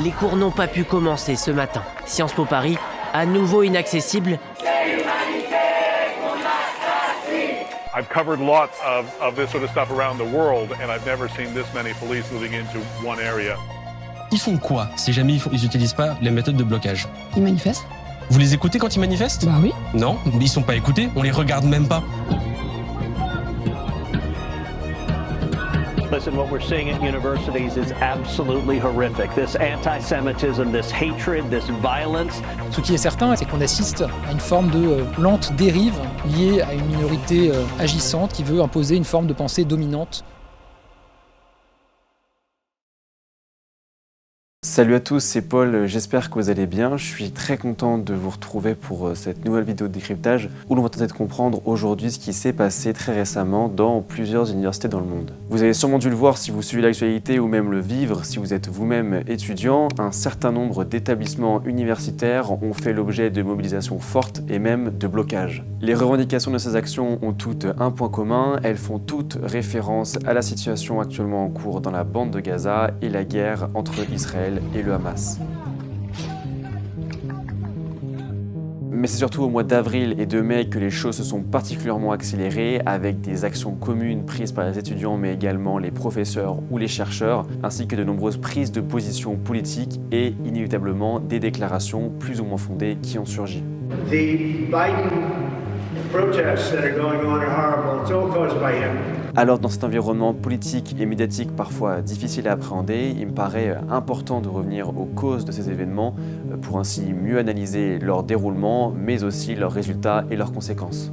Les cours n'ont pas pu commencer ce matin. Sciences Po Paris, à nouveau inaccessible. I've covered lots of this sort of stuff around the world, and I've never seen this many police moving into one area. Ils font quoi si jamais ils n'utilisent pas les méthodes de blocage? Ils manifestent. Vous les écoutez quand ils manifestent? Bah oui. Non, mais ils sont pas écoutés, on les regarde même pas. Listen, what we're seeing at universities is absolutely horrific. This anti-Semitism, this hatred, this violence. Ce qui est certain, c'est qu'on assiste à une forme de lente dérive liée à une minorité agissante qui veut imposer une forme de pensée dominante. Salut à tous, c'est Paul, j'espère que vous allez bien. Je suis très content de vous retrouver pour cette nouvelle vidéo de décryptage où l'on va tenter de comprendre aujourd'hui ce qui s'est passé très récemment dans plusieurs universités dans le monde. Vous avez sûrement dû le voir si vous suivez l'actualité ou même le vivre si vous êtes vous-même étudiant. Un certain nombre d'établissements universitaires ont fait l'objet de mobilisations fortes et même de blocages. Les revendications de ces actions ont toutes un point commun, elles font toutes référence à la situation actuellement en cours dans la bande de Gaza et la guerre entre Israël et le Hamas. Mais c'est surtout au mois d'avril et de mai que les choses se sont particulièrement accélérées avec des actions communes prises par les étudiants mais également les professeurs ou les chercheurs ainsi que de nombreuses prises de position politiques et inévitablement des déclarations plus ou moins fondées qui ont surgi. Alors dans cet environnement politique et médiatique parfois difficile à appréhender, il me paraît important de revenir aux causes de ces événements pour ainsi mieux analyser leur déroulement, mais aussi leurs résultats et leurs conséquences.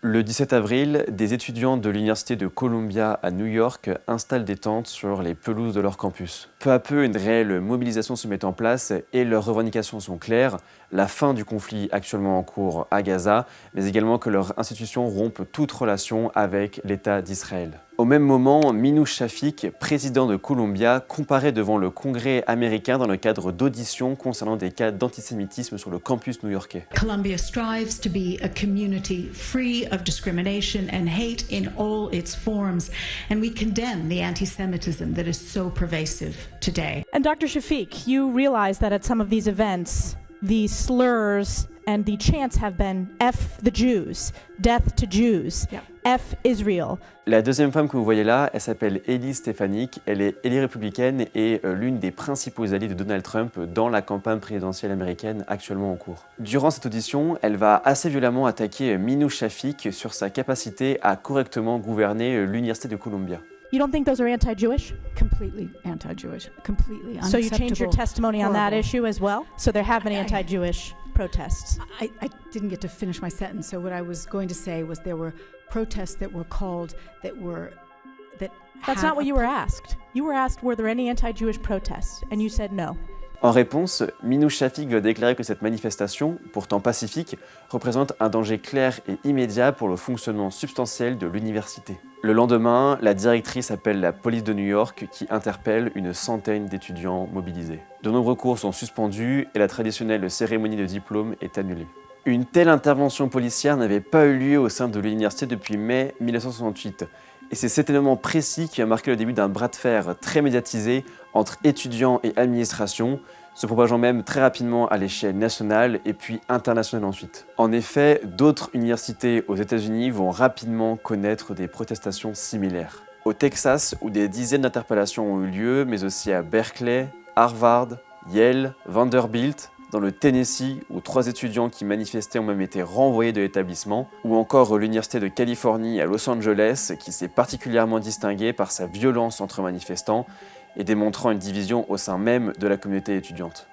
Le 17 avril, des étudiants de l'université de Columbia à New York installent des tentes sur les pelouses de leur campus. Peu à peu, une réelle mobilisation se met en place et leurs revendications sont claires, la fin du conflit actuellement en cours à Gaza, mais également que leur institution rompe toute relation avec l'État d'Israël. Au même moment, Minouche Shafik, président de Columbia, comparaît devant le Congrès américain dans le cadre d'auditions concernant des cas d'antisémitisme sur le campus new-yorkais. Columbia strives to be a community free of discrimination and hate in all its forms, and we condemn the anti-Semitism that is so pervasive today. And Dr. Shafik, you realize that at some of these events, the slurs and the chants have been F the Jews, death to Jews, F Israel. La deuxième femme que vous voyez là, elle s'appelle Elise Stefanik, elle est élue républicaine et l'une des principaux alliés de Donald Trump dans la campagne présidentielle américaine actuellement en cours. Durant cette audition, elle va assez violemment attaquer Minouche Shafik sur sa capacité à correctement gouverner l'université de Columbia. You don't think those are anti-Jewish? Completely anti-Jewish. Completely unacceptable. So you changed your testimony on that Horrible. issue as well? So there have been anti-Jewish protests? I didn't get to finish my sentence, so what I was going to say was there were protests that were called That's not what you were asked. You were asked, were there any anti-Jewish protests? And you said no. En réponse, Minouche Shafik va déclarer que cette manifestation, pourtant pacifique, représente un danger clair et immédiat pour le fonctionnement substantiel de l'université. Le lendemain, la directrice appelle la police de New York qui interpelle une centaine d'étudiants mobilisés. De nombreux cours sont suspendus et la traditionnelle cérémonie de diplôme est annulée. Une telle intervention policière n'avait pas eu lieu au sein de l'université depuis mai 1968. Et c'est cet événement précis qui a marqué le début d'un bras de fer très médiatisé entre étudiants et administration, se propageant même très rapidement à l'échelle nationale et puis internationale ensuite. En effet, d'autres universités aux États-Unis vont rapidement connaître des protestations similaires. Au Texas, où des dizaines d'interpellations ont eu lieu, mais aussi à Berkeley, Harvard, Yale, Vanderbilt, dans le Tennessee, où 3 étudiants qui manifestaient ont même été renvoyés de l'établissement, ou encore l'Université de Californie à Los Angeles, qui s'est particulièrement distinguée par sa violence entre manifestants et démontrant une division au sein même de la communauté étudiante.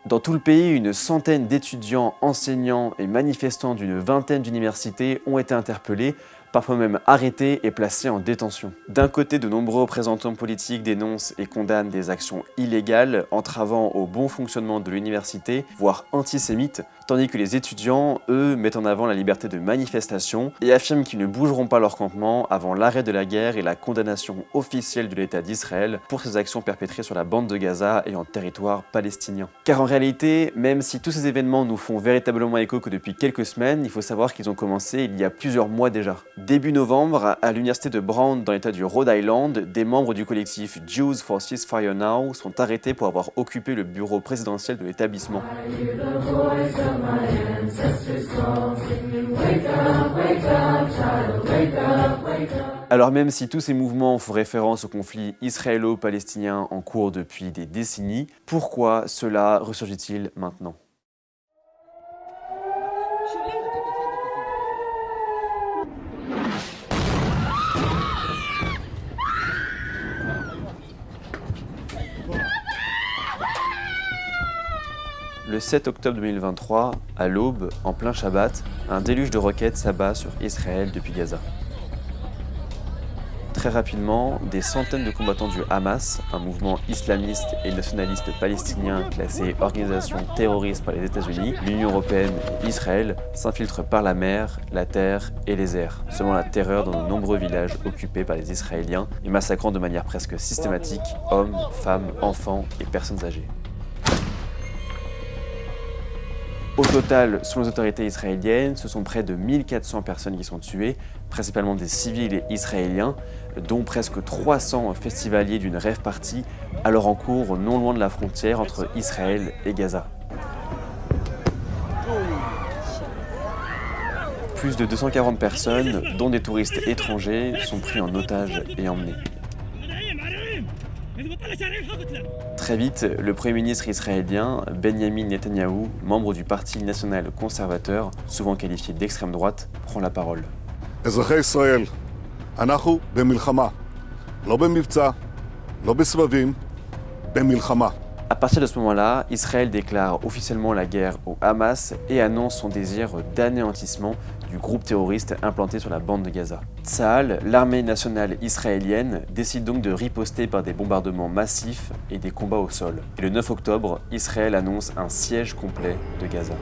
Dans tout le pays, une centaine d'étudiants, enseignants et manifestants d'une vingtaine d'universités ont été interpellés, parfois même arrêtés et placés en détention. D'un côté, de nombreux représentants politiques dénoncent et condamnent des actions illégales, entravant au bon fonctionnement de l'université, voire antisémites, tandis que les étudiants, eux, mettent en avant la liberté de manifestation et affirment qu'ils ne bougeront pas leur campement avant l'arrêt de la guerre et la condamnation officielle de l'État d'Israël pour ces actions perpétrées sur la bande de Gaza et en territoire palestinien. Car en réalité, même si tous ces événements nous font véritablement écho que depuis quelques semaines, il faut savoir qu'ils ont commencé il y a plusieurs mois déjà. Début novembre, à l'université de Brown dans l'état du Rhode Island, des membres du collectif Jews for Ceasefire Now sont arrêtés pour avoir occupé le bureau présidentiel de l'établissement. Alors même si tous ces mouvements font référence au conflit israélo-palestinien en cours depuis des décennies, pourquoi cela ressurgit-il maintenant ? Le 7 octobre 2023, à l'aube, en plein Shabbat, un déluge de roquettes s'abat sur Israël depuis Gaza. Très rapidement, des centaines de combattants du Hamas, un mouvement islamiste et nationaliste palestinien classé organisation terroriste par les États-Unis, l'Union européenne et Israël, s'infiltrent par la mer, la terre et les airs, semant la terreur dans de nombreux villages occupés par les Israéliens et massacrant de manière presque systématique hommes, femmes, enfants et personnes âgées. Au total, selon les autorités israéliennes, ce sont près de 1400 personnes qui sont tuées, principalement des civils israéliens, dont presque 300 festivaliers d'une rave party, alors en cours non loin de la frontière entre Israël et Gaza. Plus de 240 personnes, dont des touristes étrangers, sont pris en otage et emmenés. Très vite, le Premier ministre israélien, Benjamin Netanyahou, membre du Parti national conservateur, souvent qualifié d'extrême droite, prend la parole. אזרחי ישראל, אנחנו במלחמה, לא במבצע, לא בסבבים, במלחמה. À partir de ce moment-là, Israël déclare officiellement la guerre au Hamas et annonce son désir d'anéantissement du groupe terroriste implanté sur la bande de Gaza. Tsahal, l'armée nationale israélienne, décide donc de riposter par des bombardements massifs et des combats au sol. Et le 9 octobre, Israël annonce un siège complet de Gaza.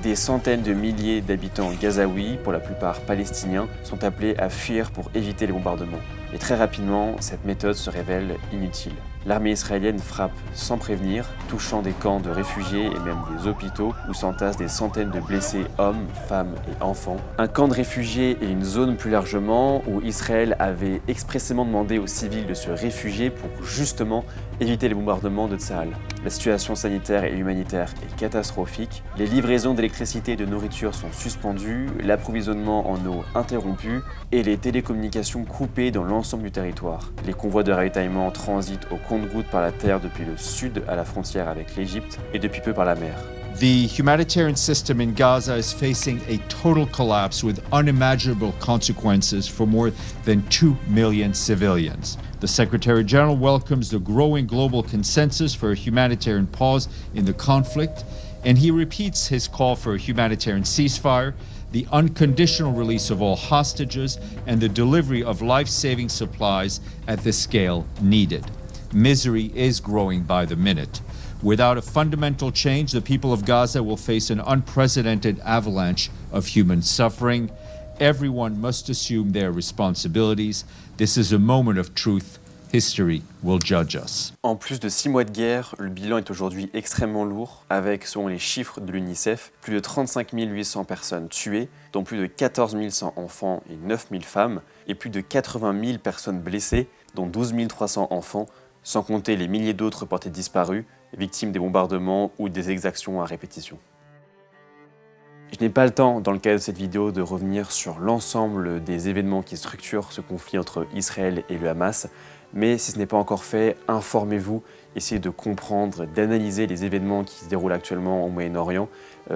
Des centaines de milliers d'habitants gazaouis, pour la plupart palestiniens, sont appelés à fuir pour éviter les bombardements. Et très rapidement, cette méthode se révèle inutile. L'armée israélienne frappe sans prévenir, touchant des camps de réfugiés et même des hôpitaux où s'entassent des centaines de blessés hommes, femmes et enfants. Un camp de réfugiés et une zone plus largement où Israël avait expressément demandé aux civils de se réfugier pour justement éviter les bombardements de Tsahal. La situation sanitaire et humanitaire est catastrophique. Les livraisons d'électricité et de nourriture sont suspendues, l'approvisionnement en eau interrompu et les télécommunications coupées dans l'ensemble du territoire. Les convois de ravitaillement transitent au compte-gouttes par la terre depuis le sud à la frontière avec l'Égypte et depuis peu par la mer. The humanitarian system in Gaza is facing a total collapse with unimaginable consequences for more than 2 million civilians. The Secretary General welcomes the growing global consensus for a humanitarian pause in the conflict, and he repeats his call for a humanitarian ceasefire, the unconditional release of all hostages, and the delivery of life-saving supplies at the scale needed. Misery is growing by the minute. Without a fundamental change, the people of Gaza will face an unprecedented avalanche of human suffering. Everyone must assume their responsibilities. This is a moment of truth. History will judge us. En plus de 6 mois de guerre, le bilan est aujourd'hui extrêmement lourd, avec, selon les chiffres de l'UNICEF, plus de 35 800 personnes tuées, dont plus de 14 100 enfants et 9 000 femmes, et plus de 80 000 personnes blessées, dont 12 300 enfants, sans compter les milliers d'autres portés disparus, victimes des bombardements ou des exactions à répétition. Je n'ai pas le temps, dans le cadre de cette vidéo, de revenir sur l'ensemble des événements qui structurent ce conflit entre Israël et le Hamas, mais si ce n'est pas encore fait, informez-vous, essayez de comprendre, d'analyser les événements qui se déroulent actuellement au Moyen-Orient.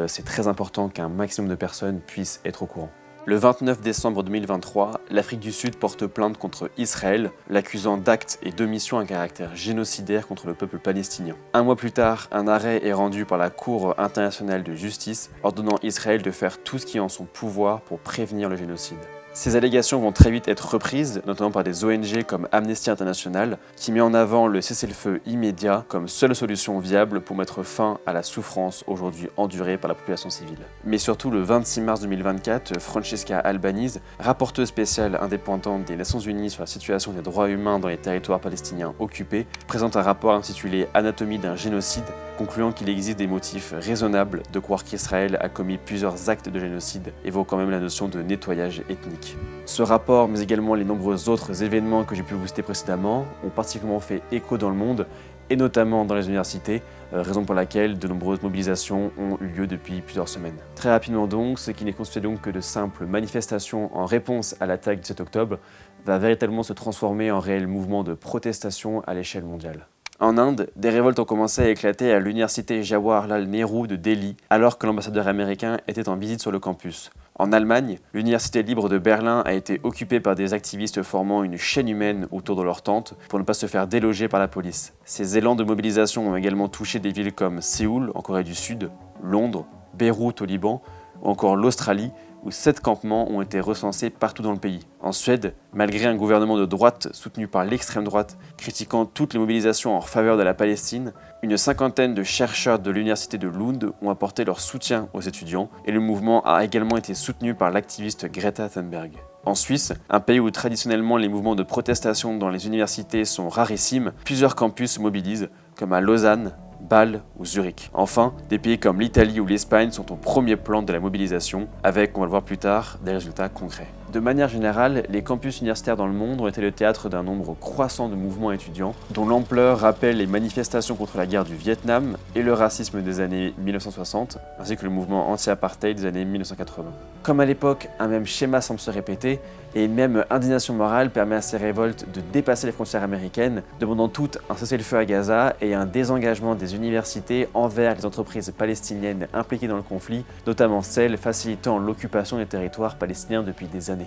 C'est très important qu'un maximum de personnes puissent être au courant. Le 29 décembre 2023, l'Afrique du Sud porte plainte contre Israël, l'accusant d'actes et d'omissions à caractère génocidaire contre le peuple palestinien. Un mois plus tard, un arrêt est rendu par la Cour internationale de justice, ordonnant Israël de faire tout ce qui est en son pouvoir pour prévenir le génocide. Ces allégations vont très vite être reprises, notamment par des ONG comme Amnesty International, qui met en avant le cessez-le-feu immédiat comme seule solution viable pour mettre fin à la souffrance aujourd'hui endurée par la population civile. Mais surtout, le 26 mars 2024, Francesca Albanese, rapporteuse spéciale indépendante des Nations Unies sur la situation des droits humains dans les territoires palestiniens occupés, présente un rapport intitulé « Anatomie d'un génocide », concluant qu'il existe des motifs raisonnables de croire qu'Israël a commis plusieurs actes de génocide, évoquant même la notion de nettoyage ethnique. Ce rapport, mais également les nombreux autres événements que j'ai pu vous citer précédemment, ont particulièrement fait écho dans le monde, et notamment dans les universités, raison pour laquelle de nombreuses mobilisations ont eu lieu depuis plusieurs semaines. Très rapidement donc, ce qui n'est constitué donc que de simples manifestations en réponse à l'attaque du 7 octobre, va véritablement se transformer en réel mouvement de protestation à l'échelle mondiale. En Inde, des révoltes ont commencé à éclater à l'université Jawaharlal Nehru de Delhi, alors que l'ambassadeur américain était en visite sur le campus. En Allemagne, l'université libre de Berlin a été occupée par des activistes formant une chaîne humaine autour de leur tente pour ne pas se faire déloger par la police. Ces élans de mobilisation ont également touché des villes comme Séoul, en Corée du Sud, Londres, Beyrouth au Liban, ou encore l'Australie, où 7 campements ont été recensés partout dans le pays. En Suède, malgré un gouvernement de droite soutenu par l'extrême droite critiquant toutes les mobilisations en faveur de la Palestine, une cinquantaine de chercheurs de l'université de Lund ont apporté leur soutien aux étudiants et le mouvement a également été soutenu par l'activiste Greta Thunberg. En Suisse, un pays où traditionnellement les mouvements de protestation dans les universités sont rarissimes, plusieurs campus se mobilisent, comme à Lausanne, Bâle ou Zurich. Enfin, des pays comme l'Italie ou l'Espagne sont au premier plan de la mobilisation, avec, on va le voir plus tard, des résultats concrets. De manière générale, les campus universitaires dans le monde ont été le théâtre d'un nombre croissant de mouvements étudiants, dont l'ampleur rappelle les manifestations contre la guerre du Vietnam et le racisme des années 1960, ainsi que le mouvement anti-apartheid des années 1980. Comme à l'époque, un même schéma semble se répéter, et une même indignation morale permet à ces révoltes de dépasser les frontières américaines, demandant toutes un cessez-le-feu à Gaza et un désengagement des universités envers les entreprises palestiniennes impliquées dans le conflit, notamment celles facilitant l'occupation des territoires palestiniens depuis des années.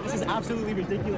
This is absolutely ridiculous.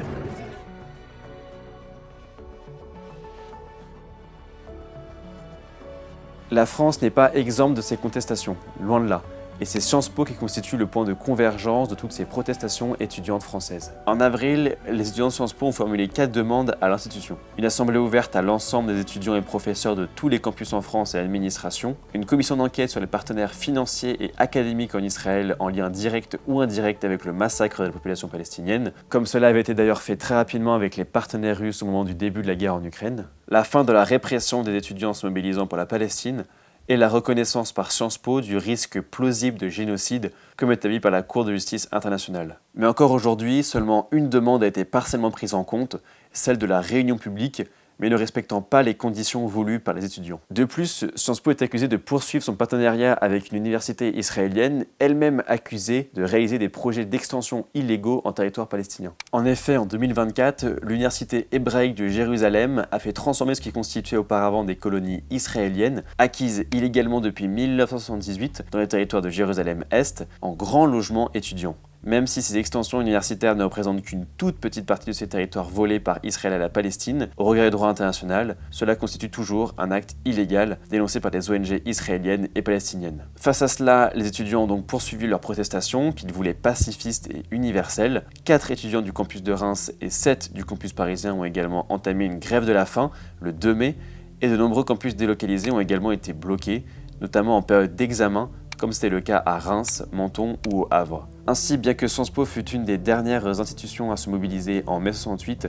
La France n'est pas exempte de ces contestations, loin de là. Et c'est Sciences Po qui constitue le point de convergence de toutes ces protestations étudiantes françaises. En avril, les étudiants de Sciences Po ont formulé 4 demandes à l'institution. Une assemblée ouverte à l'ensemble des étudiants et professeurs de tous les campus en France et à l'administration, une commission d'enquête sur les partenaires financiers et académiques en Israël en lien direct ou indirect avec le massacre de la population palestinienne, comme cela avait été d'ailleurs fait très rapidement avec les partenaires russes au moment du début de la guerre en Ukraine, la fin de la répression des étudiants se mobilisant pour la Palestine, et la reconnaissance par Sciences Po du risque plausible de génocide comme établi par la Cour de justice internationale. Mais encore aujourd'hui, seulement une demande a été partiellement prise en compte, celle de la réunion publique, mais ne respectant pas les conditions voulues par les étudiants. De plus, Sciences Po est accusée de poursuivre son partenariat avec une université israélienne, elle-même accusée de réaliser des projets d'extension illégaux en territoire palestinien. En effet, en 2024, l'université hébraïque de Jérusalem a fait transformer ce qui constituait auparavant des colonies israéliennes, acquises illégalement depuis 1978 dans les territoires de Jérusalem-Est, en grands logements étudiants. Même si ces extensions universitaires ne représentent qu'une toute petite partie de ces territoires volés par Israël à la Palestine, au regard du droit international, cela constitue toujours un acte illégal dénoncé par des ONG israéliennes et palestiniennes. Face à cela, les étudiants ont donc poursuivi leurs protestations, qu'ils voulaient pacifistes et universelles. 4 étudiants du campus de Reims et 7 du campus parisien ont également entamé une grève de la faim le 2 mai, et de nombreux campus délocalisés ont également été bloqués, notamment en période d'examen, comme c'était le cas à Reims, Menton ou au Havre. Ainsi, bien que Sciences Po fut une des dernières institutions à se mobiliser en mai 68,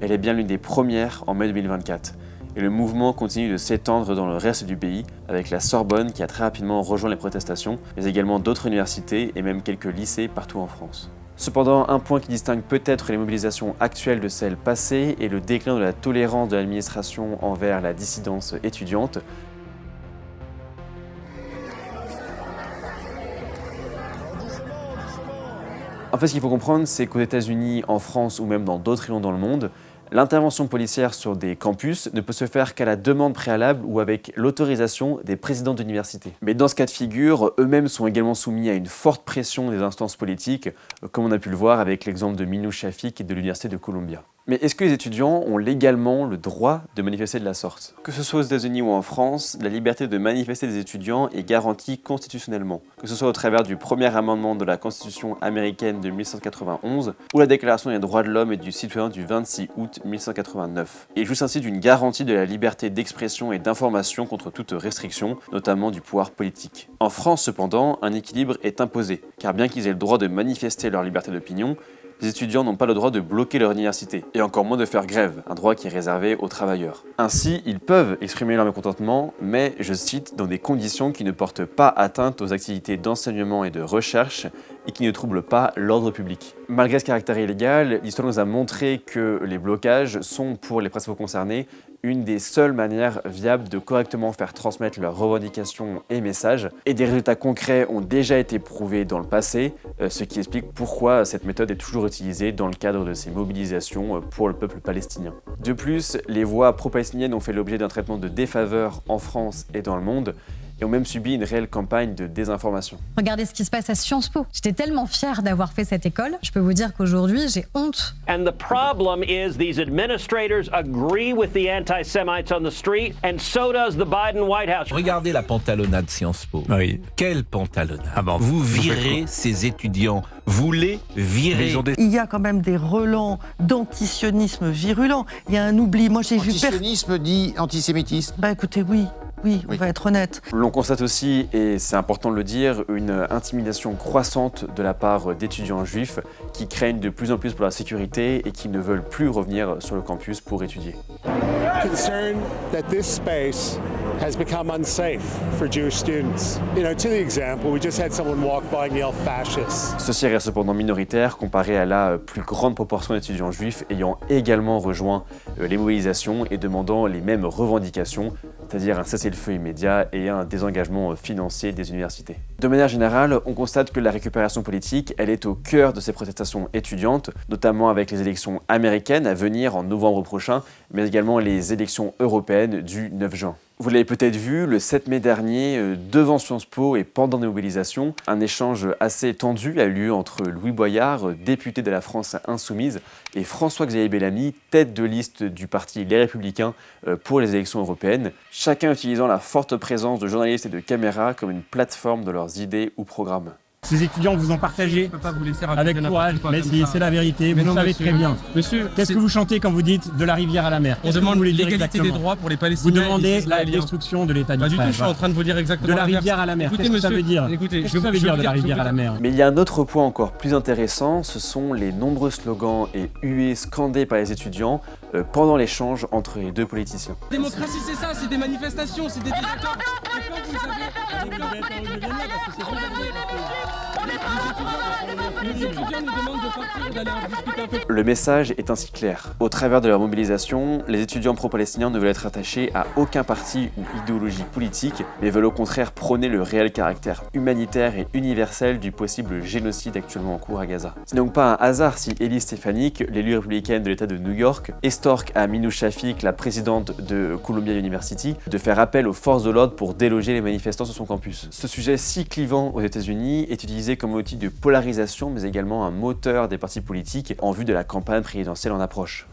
elle est bien l'une des premières en mai 2024. Et le mouvement continue de s'étendre dans le reste du pays, avec la Sorbonne qui a très rapidement rejoint les protestations, mais également d'autres universités et même quelques lycées partout en France. Cependant, un point qui distingue peut-être les mobilisations actuelles de celles passées est le déclin de la tolérance de l'administration envers la dissidence étudiante. En fait, ce qu'il faut comprendre, c'est qu'aux États-Unis, en France ou même dans d'autres régions dans le monde, l'intervention policière sur des campus ne peut se faire qu'à la demande préalable ou avec l'autorisation des présidents d'université. Mais dans ce cas de figure, eux-mêmes sont également soumis à une forte pression des instances politiques, comme on a pu le voir avec l'exemple de Minouche Shafik et de l'Université de Columbia. Mais est-ce que les étudiants ont légalement le droit de manifester de la sorte? Que ce soit aux États-Unis ou en France, la liberté de manifester des étudiants est garantie constitutionnellement. Que ce soit au travers du premier amendement de la Constitution américaine de 1791 ou la Déclaration des droits de l'homme et du citoyen du 26 août 1789. Il jouissent ainsi d'une garantie de la liberté d'expression et d'information contre toute restriction, notamment du pouvoir politique. En France, cependant, un équilibre est imposé, car bien qu'ils aient le droit de manifester leur liberté d'opinion, les étudiants n'ont pas le droit de bloquer leur université, et encore moins de faire grève, un droit qui est réservé aux travailleurs. Ainsi, ils peuvent exprimer leur mécontentement, mais, je cite, dans des conditions qui ne portent pas atteinte aux activités d'enseignement et de recherche, et qui ne troublent pas l'ordre public. Malgré ce caractère illégal, l'histoire nous a montré que les blocages sont, pour les principaux concernés, une des seules manières viables de correctement faire transmettre leurs revendications et messages, et des résultats concrets ont déjà été prouvés dans le passé, ce qui explique pourquoi cette méthode est toujours utilisée dans le cadre de ces mobilisations pour le peuple palestinien. De plus, les voix pro-palestiniennes ont fait l'objet d'un traitement de défaveur en France et dans le monde, et ont même subi une réelle campagne de désinformation. Regardez ce qui se passe à Sciences Po. J'étais tellement fière d'avoir fait cette école. Je peux vous dire qu'aujourd'hui, j'ai honte. And the problem is these administrators agree with the anti-Semites on the street, and so does the Biden White House. Regardez la pantalonnade Sciences Po. Oui. Quelle pantalonnade. Ah bon, vous virez ces étudiants. Vous les virez. Il y a quand même des relents d'antisionisme virulent. Il y a un oubli. Moi, j'ai vu... Antisionisme dit antisémitisme. Bah écoutez, oui, on va être honnête. L'on constate aussi, et c'est important de le dire, une intimidation croissante de la part d'étudiants juifs qui craignent de plus en plus pour leur sécurité et qui ne veulent plus revenir sur le campus pour étudier. Concerned that this space has become unsafe for Jewish students. You know, to the example, we just had someone walk by and yell fascist. Ceci reste cependant minoritaire comparé à la plus grande proportion d'étudiants juifs ayant également rejoint les mobilisations et demandant les mêmes revendications, c'est-à-dire un cessez-le-feu immédiat et un désengagement financier des universités. De manière générale, on constate que la récupération politique, elle est au cœur de ces protestations étudiantes, notamment avec les élections américaines à venir en novembre prochain, mais également les élections européennes du 9 juin. Vous l'avez peut-être vu, le 7 mai dernier, devant Sciences Po et pendant des mobilisations, un échange assez tendu a eu lieu entre Louis Boyard, député de la France Insoumise, et François-Xavier Bellamy, tête de liste du parti Les Républicains pour les élections européennes, chacun utilisant la forte présence de journalistes et de caméras comme une plateforme de leurs idées ou programmes. Ces étudiants vous ont partagé avec courage, mais si c'est la vérité, vous le savez très bien. Monsieur, qu'est-ce que vous chantez quand vous dites de la rivière à la mer? On demande l'égalité des droits pour les Palestiniens. Vous demandez la destruction de l'État d'Israël. Pas du tout, je suis en train de vous dire exactement de la rivière à la mer. Qu'est-ce que ça veut dire? Qu'est-ce que ça veut dire de la rivière à la mer? Mais il y a un autre point encore plus intéressant, ce sont les nombreux slogans et huées scandés par les étudiants pendant l'échange entre les deux politiciens. La démocratie, c'est ça, c'est des manifestations, c'est des désaccords. Et quand vous les étudiants nous demandent de partir, d'aller en discuter un peu. Le message est ainsi clair. Au travers de leur mobilisation, les étudiants pro-palestiniens ne veulent être attachés à aucun parti ou idéologie politique, mais veulent au contraire prôner le réel caractère humanitaire et universel du possible génocide actuellement en cours à Gaza. Ce n'est donc pas un hasard si Elise Stefanik, l'élue républicaine de l'État de New York, extorque à Minouche Shafik, la présidente de Columbia University, de faire appel aux forces de l'ordre pour déloger les manifestants sur son campus. Ce sujet si clivant aux États-Unis est utilisé comme outil de polarisation, mais également un moteur des partis politiques en vue de la campagne présidentielle en approche.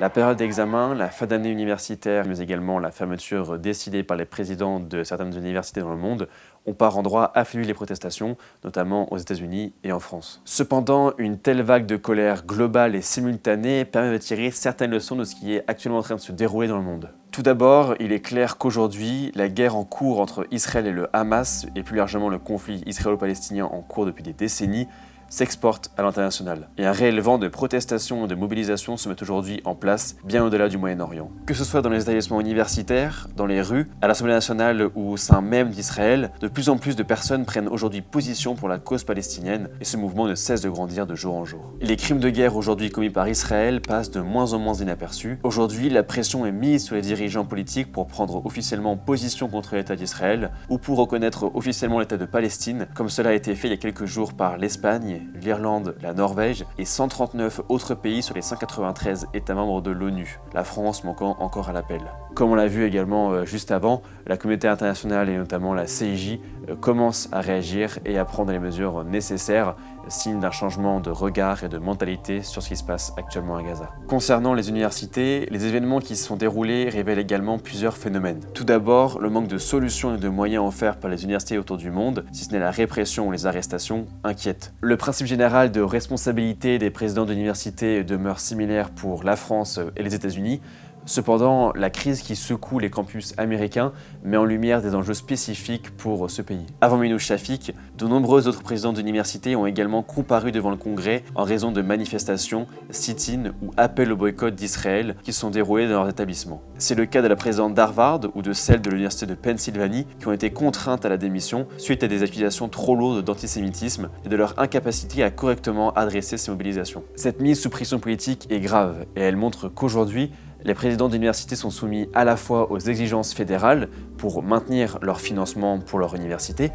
La période d'examen, la fin d'année universitaire, mais également la fermeture décidée par les présidents de certaines universités dans le monde ont par endroits affaibli les protestations, notamment aux États-Unis et en France. Cependant, une telle vague de colère globale et simultanée permet de tirer certaines leçons de ce qui est actuellement en train de se dérouler dans le monde. Tout d'abord, il est clair qu'aujourd'hui, la guerre en cours entre Israël et le Hamas, et plus largement le conflit israélo-palestinien en cours depuis des décennies, s'exporte à l'international. Et un réel vent de protestation et de mobilisation se met aujourd'hui en place, bien au-delà du Moyen-Orient. Que ce soit dans les établissements universitaires, dans les rues, à l'Assemblée nationale ou au sein même d'Israël, de plus en plus de personnes prennent aujourd'hui position pour la cause palestinienne, et ce mouvement ne cesse de grandir de jour en jour. Et les crimes de guerre aujourd'hui commis par Israël passent de moins en moins inaperçus. Aujourd'hui, la pression est mise sur les dirigeants politiques pour prendre officiellement position contre l'État d'Israël, ou pour reconnaître officiellement l'État de Palestine, comme cela a été fait il y a quelques jours par l'Espagne, l'Irlande, la Norvège et 139 autres pays sur les 193 États membres de l'ONU, la France manquant encore à l'appel. Comme on l'a vu également juste avant, la communauté internationale et notamment la CIJ commencent à réagir et à prendre les mesures nécessaires, signe d'un changement de regard et de mentalité sur ce qui se passe actuellement à Gaza. Concernant les universités, les événements qui se sont déroulés révèlent également plusieurs phénomènes. Tout d'abord, le manque de solutions et de moyens offerts par les universités autour du monde, si ce n'est la répression ou les arrestations, inquiète. Le principe général de responsabilité des présidents d'université demeure similaire pour la France et les États-Unis. Cependant, la crise qui secoue les campus américains met en lumière des enjeux spécifiques pour ce pays. Avant Minouche Shafik, de nombreux autres présidents d'universités ont également comparu devant le Congrès en raison de manifestations, sit-in ou appels au boycott d'Israël qui sont déroulés dans leurs établissements. C'est le cas de la présidente d'Harvard ou de celle de l'université de Pennsylvanie qui ont été contraintes à la démission suite à des accusations trop lourdes d'antisémitisme et de leur incapacité à correctement adresser ces mobilisations. Cette mise sous pression politique est grave et elle montre qu'aujourd'hui, les présidents d'université sont soumis à la fois aux exigences fédérales pour maintenir leur financement pour leur université,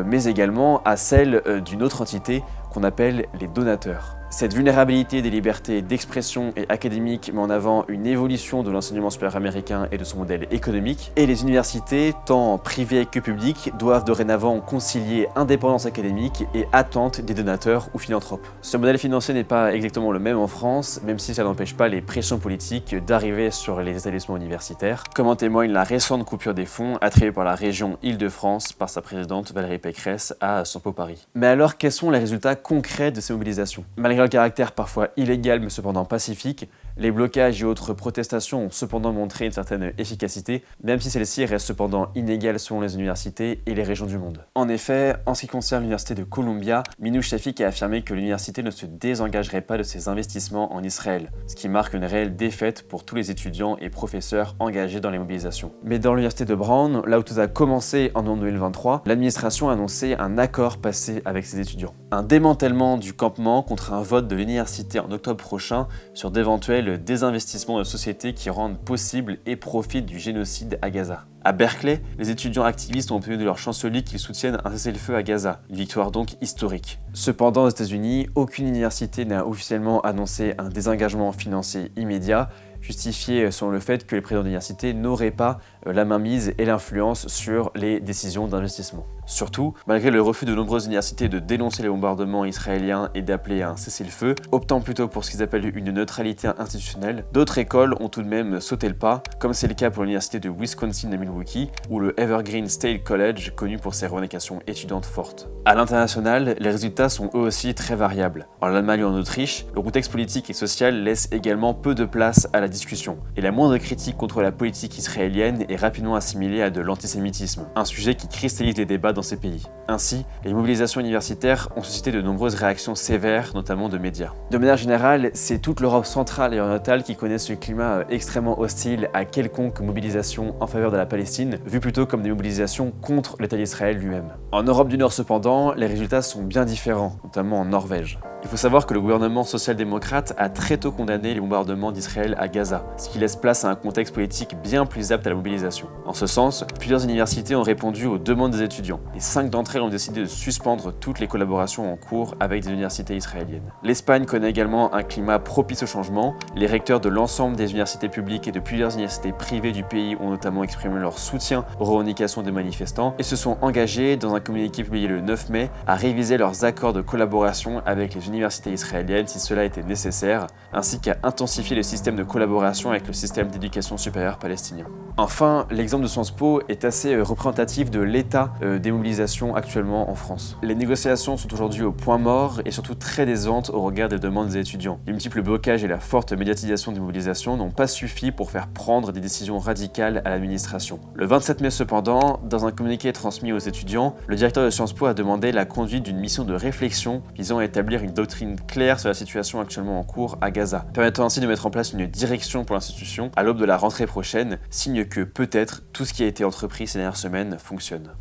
mais également à celle d'une autre entité qu'on appelle les donateurs. Cette vulnérabilité des libertés d'expression et académique met en avant une évolution de l'enseignement supérieur américain et de son modèle économique, et les universités, tant privées que publiques, doivent dorénavant concilier indépendance académique et attente des donateurs ou philanthropes. Ce modèle financier n'est pas exactement le même en France, même si ça n'empêche pas les pressions politiques d'arriver sur les établissements universitaires, comme en témoigne la récente coupure des fonds attribuée par la région Île-de-France par sa présidente Valérie Pécresse à Sampo Paris. Mais alors, quels sont les résultats concrets de ces mobilisations ? Malgré le caractère parfois illégal mais cependant pacifique, les blocages et autres protestations ont cependant montré une certaine efficacité, même si celle-ci reste cependant inégale selon les universités et les régions du monde. En effet, en ce qui concerne l'université de Columbia, Minouche Shafik a affirmé que l'université ne se désengagerait pas de ses investissements en Israël, ce qui marque une réelle défaite pour tous les étudiants et professeurs engagés dans les mobilisations. Mais dans l'université de Brown, là où tout a commencé en novembre 2023, l'administration a annoncé un accord passé avec ses étudiants. Un démantèlement du campement contre un vote de l'université en octobre prochain sur d'éventuels désinvestissements de sociétés qui rendent possible et profitent du génocide à Gaza. À Berkeley, les étudiants activistes ont obtenu de leur chancelier qu'ils soutiennent un cessez-le-feu à Gaza, une victoire donc historique. Cependant, aux États-Unis, aucune université n'a officiellement annoncé un désengagement financier immédiat, justifié selon le fait que les présidents d'université n'auraient pas la mainmise et l'influence sur les décisions d'investissement. Surtout, malgré le refus de nombreuses universités de dénoncer les bombardements israéliens et d'appeler à un cessez-le-feu, optant plutôt pour ce qu'ils appellent une neutralité institutionnelle, d'autres écoles ont tout de même sauté le pas, comme c'est le cas pour l'université de Wisconsin à Milwaukee ou le Evergreen State College, connu pour ses revendications étudiantes fortes. À l'international, les résultats sont eux aussi très variables. En Allemagne ou en Autriche, le contexte politique et social laisse également peu de place à la discussion, et la moindre critique contre la politique israélienne est rapidement assimilée à de l'antisémitisme, un sujet qui cristallise les débats dans ces pays. Ainsi, les mobilisations universitaires ont suscité de nombreuses réactions sévères, notamment de médias. De manière générale, c'est toute l'Europe centrale et orientale qui connaît ce climat extrêmement hostile à quelconque mobilisation en faveur de la Palestine, vu plutôt comme des mobilisations contre l'État d'Israël lui-même. En Europe du Nord cependant, les résultats sont bien différents, notamment en Norvège. Il faut savoir que le gouvernement social-démocrate a très tôt condamné les bombardements d'Israël à Gaza, ce qui laisse place à un contexte politique bien plus apte à la mobilisation. En ce sens, plusieurs universités ont répondu aux demandes des étudiants, et 5 d'entre elles ont décidé de suspendre toutes les collaborations en cours avec des universités israéliennes. L'Espagne connaît également un climat propice au changement. Les recteurs de l'ensemble des universités publiques et de plusieurs universités privées du pays ont notamment exprimé leur soutien aux revendications des manifestants et se sont engagés, dans un communiqué publié le 9 mai, à réviser leurs accords de collaboration avec les universités israéliennes si cela était nécessaire, ainsi qu'à intensifier le système de collaboration avec le système d'éducation supérieure palestinien. Enfin, l'exemple de Sciences Po est assez représentatif de l'état des mobilisations actuellement en France. Les négociations sont aujourd'hui au point mort et surtout très décevantes au regard des demandes des étudiants. Les multiples blocages et la forte médiatisation des mobilisations n'ont pas suffi pour faire prendre des décisions radicales à l'administration. Le 27 mai cependant, dans un communiqué transmis aux étudiants, le directeur de Sciences Po a demandé la conduite d'une mission de réflexion visant à établir une doctrine claire sur la situation actuellement en cours à Gaza, permettant ainsi de mettre en place une direction pour l'institution à l'aube de la rentrée prochaine, signe que peut-être tout ce qui a été entrepris ces dernières semaines fonctionne.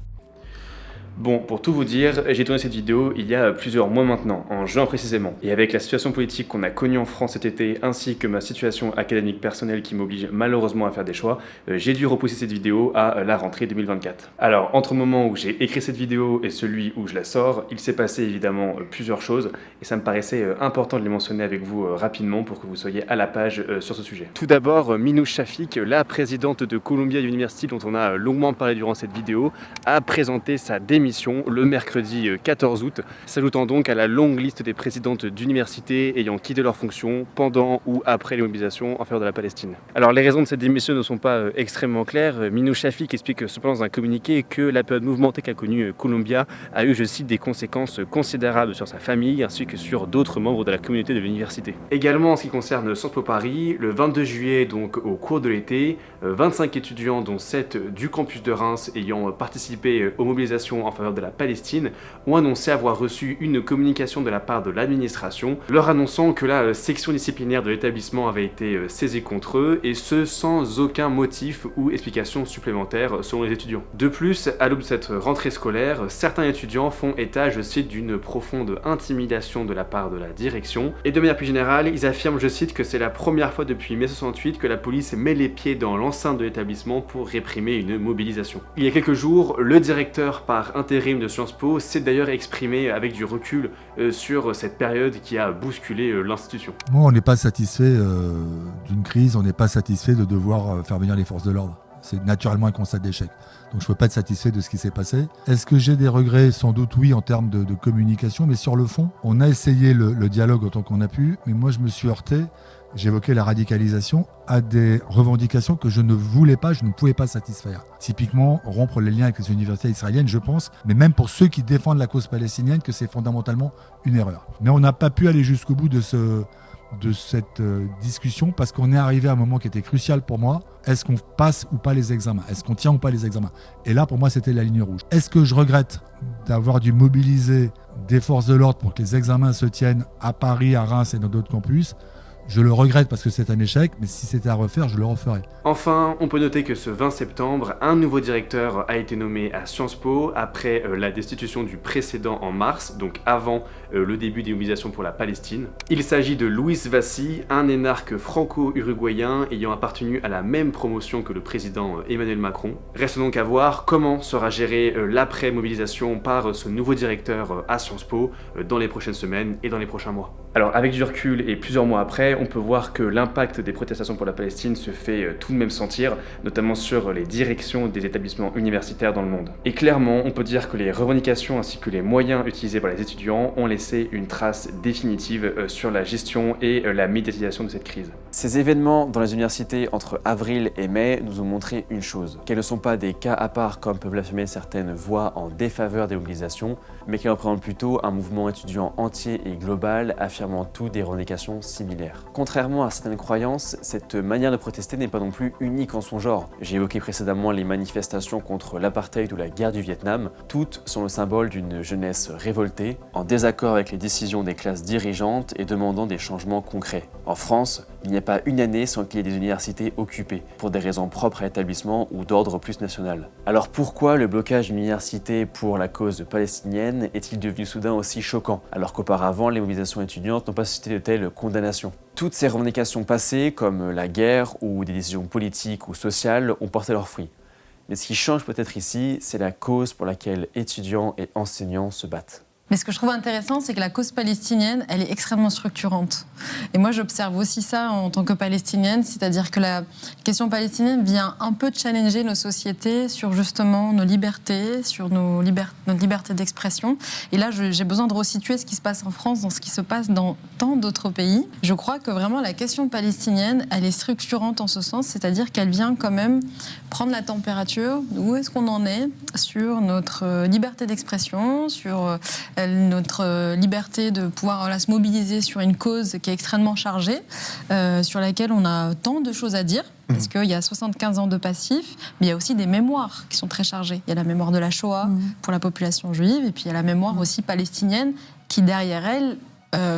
Bon, pour tout vous dire, j'ai tourné cette vidéo il y a plusieurs mois maintenant, en juin précisément. Et avec la situation politique qu'on a connue en France cet été, ainsi que ma situation académique personnelle qui m'oblige malheureusement à faire des choix, j'ai dû repousser cette vidéo à la rentrée 2024. Alors, entre le moment où j'ai écrit cette vidéo et celui où je la sors, il s'est passé évidemment plusieurs choses, et ça me paraissait important de les mentionner avec vous rapidement pour que vous soyez à la page sur ce sujet. Tout d'abord, Minouche Shafik, la présidente de Columbia University dont on a longuement parlé durant cette vidéo, a présenté sa démission le mercredi 14 août, s'ajoutant donc à la longue liste des présidentes d'universités ayant quitté leur fonction pendant ou après les mobilisations en faveur de la Palestine. Alors les raisons de cette démission ne sont pas extrêmement claires. Minouche Shafik explique cependant dans un communiqué que la période mouvementée qu'a connue Columbia a eu, je cite, des conséquences considérables sur sa famille ainsi que sur d'autres membres de la communauté de l'université. Également en ce qui concerne Sciences Po Paris, le 22 juillet, donc au cours de l'été, 25 étudiants dont 7 du campus de Reims ayant participé aux mobilisations en faveur de la Palestine ont annoncé avoir reçu une communication de la part de l'administration leur annonçant que la section disciplinaire de l'établissement avait été saisie contre eux et ce sans aucun motif ou explication supplémentaire selon les étudiants. De plus, à l'aube de cette rentrée scolaire, certains étudiants font état, je cite, d'une profonde intimidation de la part de la direction et de manière plus générale, ils affirment, je cite, que c'est la première fois depuis mai 68 que la police met les pieds dans l'enceinte de l'établissement pour réprimer une mobilisation. Il y a quelques jours, le directeur par intérim de Sciences Po s'est d'ailleurs exprimé avec du recul sur cette période qui a bousculé l'institution. Moi, on n'est pas satisfait d'une crise, on n'est pas satisfait de devoir faire venir les forces de l'ordre. C'est naturellement un constat d'échec. Donc je ne peux pas être satisfait de ce qui s'est passé. Est-ce que j'ai des regrets? Sans doute oui, en termes de communication, mais sur le fond, on a essayé le dialogue autant qu'on a pu, mais moi je me suis heurté, j'évoquais la radicalisation, à des revendications que je ne voulais pas, je ne pouvais pas satisfaire. Typiquement, rompre les liens avec les universités israéliennes, je pense, mais même pour ceux qui défendent la cause palestinienne, que c'est fondamentalement une erreur. Mais on n'a pas pu aller jusqu'au bout de cette discussion parce qu'on est arrivé à un moment qui était crucial pour moi. Est-ce qu'on passe ou pas les examens? Est-ce qu'on tient ou pas les examens? Et là, pour moi, c'était la ligne rouge. Est-ce que je regrette d'avoir dû mobiliser des forces de l'ordre pour que les examens se tiennent à Paris, à Reims et dans d'autres campus? Je le regrette parce que c'est un échec, mais si c'était à refaire, je le referais. Enfin, on peut noter que ce 20 septembre, un nouveau directeur a été nommé à Sciences Po après la destitution du précédent en mars, donc avant le début des mobilisations pour la Palestine. Il s'agit de Luis Vassi, un énarque franco-uruguayen ayant appartenu à la même promotion que le président Emmanuel Macron. Reste donc à voir comment sera gérée l'après-mobilisation par ce nouveau directeur à Sciences Po dans les prochaines semaines et dans les prochains mois. Alors avec du recul et plusieurs mois après, on peut voir que l'impact des protestations pour la Palestine se fait tout de même sentir, notamment sur les directions des établissements universitaires dans le monde. Et clairement, on peut dire que les revendications ainsi que les moyens utilisés par les étudiants ont laissé une trace définitive sur la gestion et la médiatisation de cette crise. Ces événements dans les universités entre avril et mai nous ont montré une chose, qu'elles ne sont pas des cas à part comme peuvent l'affirmer certaines voix en défaveur des mobilisations, mais qu'elles représentent plutôt un mouvement étudiant entier et global affirmant tout des revendications similaires. Contrairement à certaines croyances, cette manière de protester n'est pas non plus unique en son genre. J'ai évoqué précédemment les manifestations contre l'apartheid ou la guerre du Vietnam. Toutes sont le symbole d'une jeunesse révoltée, en désaccord avec les décisions des classes dirigeantes et demandant des changements concrets. En France, il n'y a pas une année sans qu'il y ait des universités occupées, pour des raisons propres à l'établissement ou d'ordre plus national. Alors pourquoi le blocage d'une université pour la cause palestinienne est-il devenu soudain aussi choquant, alors qu'auparavant les mobilisations étudiantes n'ont pas suscité de telles condamnations? Toutes ces revendications passées, comme la guerre ou des décisions politiques ou sociales, ont porté leurs fruits. Mais ce qui change peut-être ici, c'est la cause pour laquelle étudiants et enseignants se battent. Mais ce que je trouve intéressant, c'est que la cause palestinienne, elle est extrêmement structurante. Et moi, j'observe aussi ça en tant que palestinienne, c'est-à-dire que la question palestinienne vient un peu challenger nos sociétés sur justement nos libertés, sur notre liberté d'expression. Et là, j'ai besoin de resituer ce qui se passe en France dans ce qui se passe dans tant d'autres pays. Je crois que vraiment la question palestinienne, elle est structurante en ce sens, c'est-à-dire qu'elle vient quand même prendre la température, où est-ce qu'on en est sur notre liberté d'expression, sur notre liberté de pouvoir se mobiliser sur une cause qui est extrêmement chargée, sur laquelle on a tant de choses à dire, parce qu'il y a 75 ans de passif, mais il y a aussi des mémoires qui sont très chargées. Il y a la mémoire de la Shoah pour la population juive, et puis il y a la mémoire aussi palestinienne qui, derrière elle,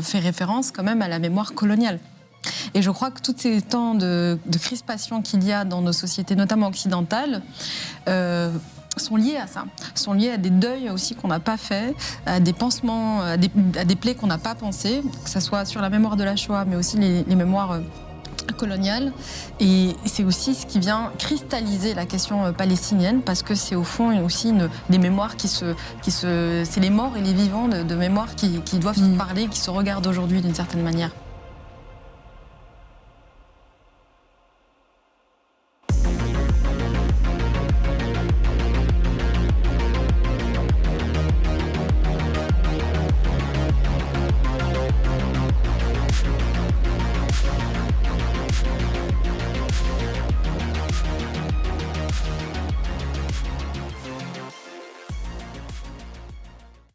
fait référence quand même à la mémoire coloniale. Et je crois que tous ces temps de crispation qu'il y a dans nos sociétés, notamment occidentales, sont liés à ça, sont liés à des deuils aussi qu'on n'a pas fait, à des pansements, à des plaies qu'on n'a pas pensées, que ce soit sur la mémoire de la Shoah, mais aussi les mémoires coloniales. Et c'est aussi ce qui vient cristalliser la question palestinienne, parce que c'est au fond aussi des mémoires c'est les morts et les vivants de mémoires qui doivent se parler, qui se regardent aujourd'hui d'une certaine manière.